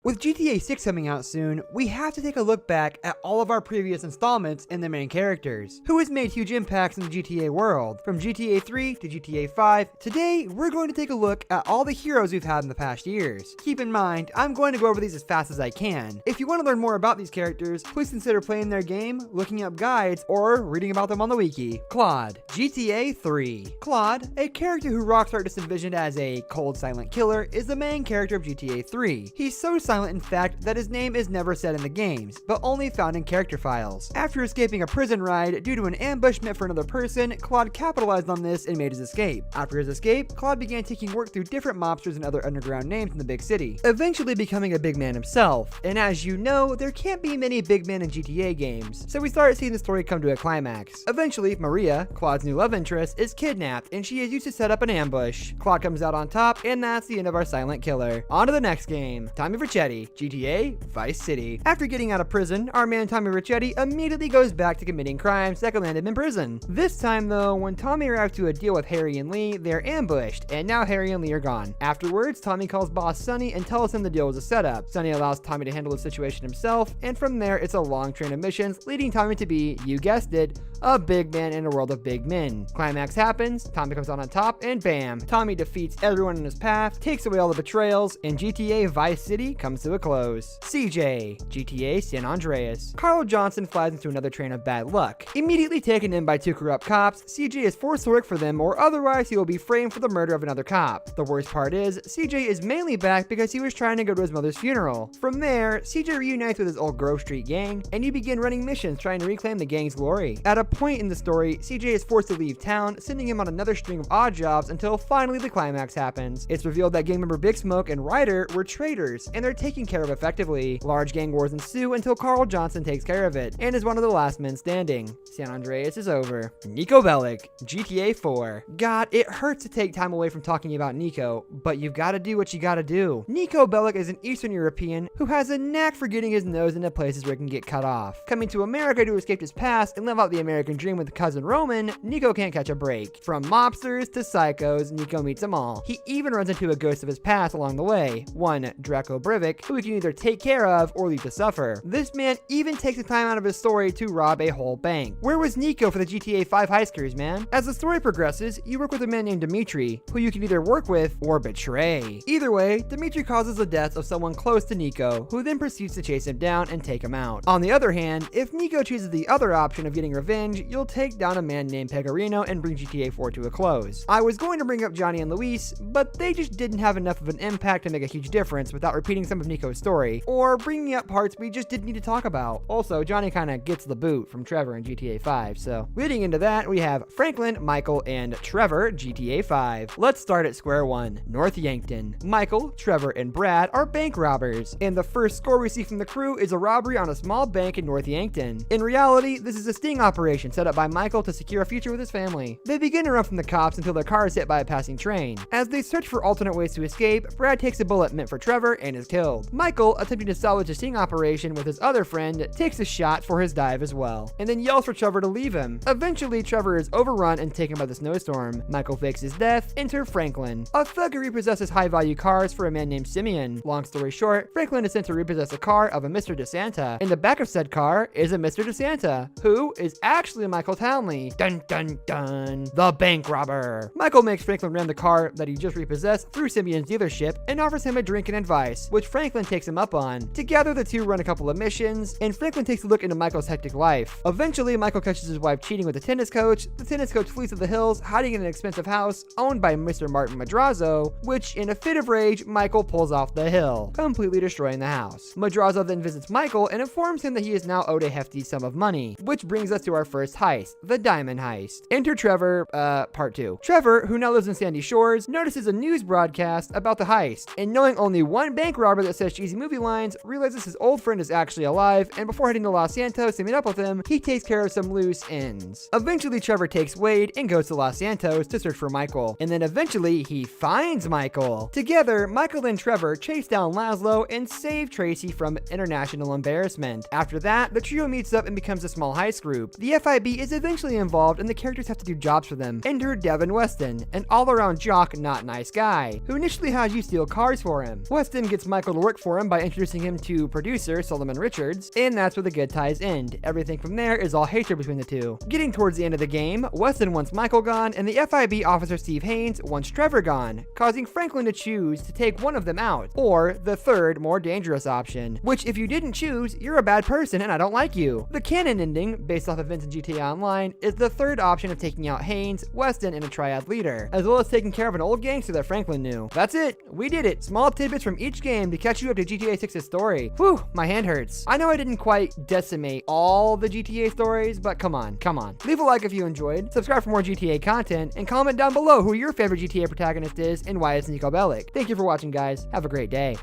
With GTA 6 coming out soon, we have to take a look back at all of our previous installments and their main characters, who has made huge impacts in the GTA world, from GTA 3 to GTA 5. Today, we're going to take a look at all the heroes we've had in the past years. Keep in mind, I'm going to go over these as fast as I can. If you want to learn more about these characters, please consider playing their game, looking up guides, or reading about them on the wiki. Claude, GTA 3. Claude, a character who Rockstar just envisioned as a cold, silent killer, is the main character of GTA 3. He's so silent in fact that his name is never said in the games, but only found in character files. After escaping a prison ride due to an ambush meant for another person, Claude capitalized on this and made his escape. After his escape, Claude began taking work through different mobsters and other underground names in the big city, eventually becoming a big man himself. And as you know, there can't be many big men in GTA games, so we started seeing the story come to a climax. Eventually, Maria, Claude's new love interest, is kidnapped and she is used to set up an ambush. Claude comes out on top, and that's the end of our silent killer. On to the next game, Tommy Vercetti, GTA Vice City. After getting out of prison, our man Tommy Vercetti immediately goes back to committing crimes that could land him in prison. This time though, when Tommy arrived to a deal with Harry and Lee, they're ambushed, and now Harry and Lee are gone. Afterwards, Tommy calls boss Sonny and tells him the deal was a setup. Sonny allows Tommy to handle the situation himself, and from there it's a long train of missions leading Tommy to be, you guessed it, a big man in a world of big men. Climax happens, Tommy comes out on top, and bam, Tommy defeats everyone in his path, takes away all the betrayals, and GTA Vice City comes to a close. CJ, GTA San Andreas. Carl Johnson flies into another train of bad luck. Immediately taken in by two corrupt cops, CJ is forced to work for them or otherwise he will be framed for the murder of another cop. The worst part is, CJ is mainly back because he was trying to go to his mother's funeral. From there, CJ reunites with his old Grove Street gang, and you begin running missions trying to reclaim the gang's glory. At a point in the story, CJ is forced to leave town, sending him on another string of odd jobs until finally the climax happens. It's revealed that gang member Big Smoke and Ryder were traitors, and they're taken care of effectively. Large gang wars ensue until Carl Johnson takes care of it, and is one of the last men standing. San Andreas is over. Nico Bellic, GTA 4. God, it hurts to take time away from talking about Nico, but you've gotta do what you gotta do. Nico Bellic is an Eastern European who has a knack for getting his nose into places where it can get cut off. Coming to America to escape his past and live out the American dream with cousin Roman, Nico can't catch a break. From mobsters to psychos, Nico meets them all. He even runs into a ghost of his past along the way, one Draco Brivik, who he can either take care of or leave to suffer. This man even takes the time out of his story to rob a whole bank. Where was Nico for the GTA 5 heist crews, man? As the story progresses, you work with a man named Dimitri, who you can either work with or betray. Either way, Dimitri causes the death of someone close to Nico, who then proceeds to chase him down and take him out. On the other hand, if Nico chooses the other option of getting revenge, you'll take down a man named Pecorino and bring GTA 4 to a close. I was going to bring up Johnny and Luis, but they just didn't have enough of an impact to make a huge difference without repeating some of Nico's story, or bringing up parts we just didn't need to talk about. Also, Johnny kinda gets the boot from Trevor in GTA 5, so. Leading into that, we have Franklin, Michael, and Trevor, GTA 5. Let's start at square one, North Yankton. Michael, Trevor, and Brad are bank robbers, and the first score we see from the crew is a robbery on a small bank in North Yankton. In reality, this is a sting operation set up by Michael to secure a future with his family. They begin to run from the cops until their car is hit by a passing train. As they search for alternate ways to escape, Brad takes a bullet meant for Trevor and is killed. Michael, attempting to salvage a sting operation with his other friend, takes a shot for his dive as well, and then yells for Trevor to leave him. Eventually, Trevor is overrun and taken by the snowstorm. Michael fakes his death. Enter Franklin, a thug who repossesses high-value cars for a man named Simeon. Long story short, Franklin is sent to repossess a car of a Mr. DeSanta. In the back of said car is a Mr. DeSanta, who is actually Michael Townley. Dun dun dun. The bank robber. Michael makes Franklin ram the car that he just repossessed through Simeon's dealership and offers him a drink and advice, which Franklin takes him up on. Together, the two run a couple of missions, and Franklin takes a look into Michael's hectic life. Eventually, Michael catches his wife cheating with a tennis coach. The tennis coach flees to the hills, hiding in an expensive house owned by Mr. Martin Madrazo, which, in a fit of rage, Michael pulls off the hill, completely destroying the house. Madrazo then visits Michael and informs him that he is now owed a hefty sum of money, which brings us to our first heist, the Diamond Heist. Enter Trevor, part 2. Trevor, who now lives in Sandy Shores, notices a news broadcast about the heist, and knowing only one bank robber that says cheesy movie lines, realizes his old friend is actually alive, and before heading to Los Santos to meet up with him, he takes care of some loose ends. Eventually, Trevor takes Wade and goes to Los Santos to search for Michael, and then eventually, he finds Michael. Together, Michael and Trevor chase down Laszlo and save Tracy from international embarrassment. After that, the trio meets up and becomes a small heist group. The FIB is eventually involved, and the characters have to do jobs for them. Enter Devin Weston, an all-around jock, not nice guy, who initially has you steal cars for him. Weston gets Michael little work for him by introducing him to producer Solomon Richards, and that's where the good ties end. Everything from there is all hatred between the two. Getting towards the end of the game, Weston wants Michael gone, and the FIB officer Steve Haynes wants Trevor gone, causing Franklin to choose to take one of them out, or the third, more dangerous option, which if you didn't choose, you're a bad person and I don't like you. The canon ending, based off events in GTA Online, is the third option of taking out Haynes, Weston, and a triad leader, as well as taking care of an old gangster that Franklin knew. That's it. We did it. Small tidbits from each game to catch you up to GTA 6's story. Whew, my hand hurts. I know I didn't quite decimate all the GTA stories, but come on. Leave a like if you enjoyed, subscribe for more GTA content, and comment down below who your favorite GTA protagonist is and why it's Nico Bellic. Thank you for watching, guys. Have a great day.